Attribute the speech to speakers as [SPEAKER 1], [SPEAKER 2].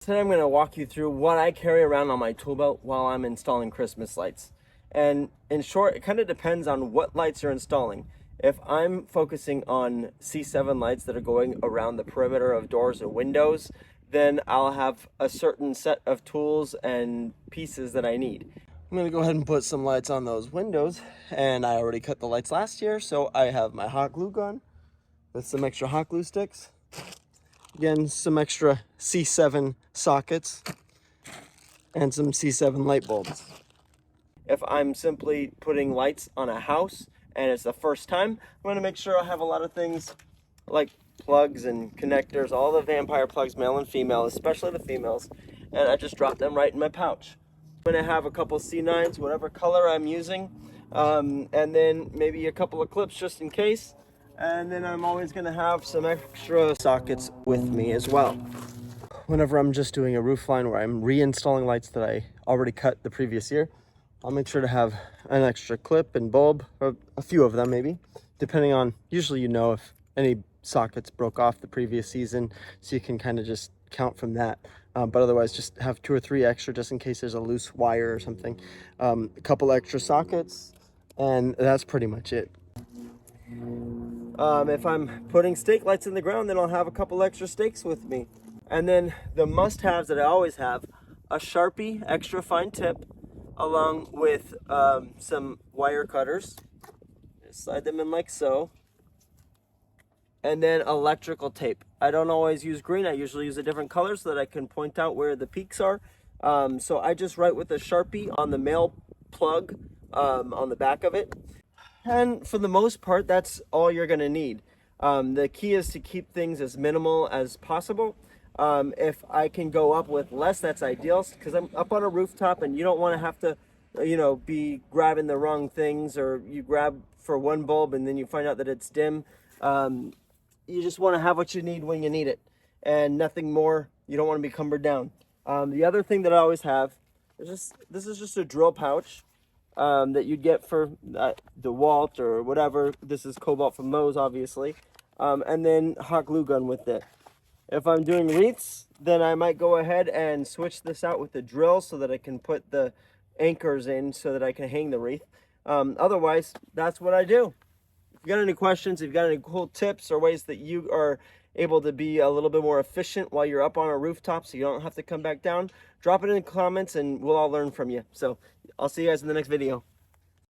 [SPEAKER 1] Today I'm going to walk you through what I carry around on my tool belt while I'm installing Christmas lights. And in short, it kind of depends on what lights you're installing. If I'm focusing on C7 lights that are going around the perimeter of doors and windows, then I'll have a certain set of tools and pieces that I need. I'm going to go ahead and put some lights on those windows, and I already cut the lights last year, so I have my hot glue gun with some extra hot glue sticks. Again, some extra C7 sockets and some C7 light bulbs. If I'm simply putting lights on a house and it's the first time, I'm going to make sure I have a lot of things like plugs and connectors, all the vampire plugs, male and female, especially the females, and I just drop them right in my pouch. I'm going to have a couple C9s, whatever color I'm using, and then maybe a couple of clips just in case. And then I'm always going to have some extra sockets with me as well. Whenever I'm just doing a roof line where I'm reinstalling lights that I already cut the previous year, I'll make sure to have an extra clip and bulb, or a few of them maybe, depending on, usually you know if any sockets broke off the previous season, so you can kind of just count from that. But otherwise just have 2 or 3 extra just in case there's a loose wire or something. A couple extra sockets, and that's pretty much it. If I'm putting stake lights in the ground, then I'll have a couple extra stakes with me. And then the must-haves that I always have, a Sharpie extra fine tip, along with some wire cutters. Just slide them in like so. And then electrical tape. I don't always use green, I usually use a different color so that I can point out where the peaks are. So I just write with a Sharpie on the male plug on the back of it. And for the most part, that's all you're going to need. The key is to keep things as minimal as possible. If I can go up with less, that's ideal, because I'm up on a rooftop and you don't want to have to, be grabbing the wrong things, or you grab for one bulb and then you find out that it's dim. You just want to have what you need when you need it, and nothing more. You don't want to be cumbered down. The other thing that I always have is this is just a drill pouch. That you'd get for DeWalt or whatever. This is Cobalt from Lowe's, obviously. And then hot glue gun with it. If I'm doing wreaths, then I might go ahead and switch this out with the drill so that I can put the anchors in so that I can hang the wreath. Otherwise, that's what I do. If you got any questions, if you got any cool tips or ways that you are able to be a little bit more efficient while you're up on a rooftop so you don't have to come back down, drop it in the comments and we'll all learn from you. So I'll see you guys in the next video.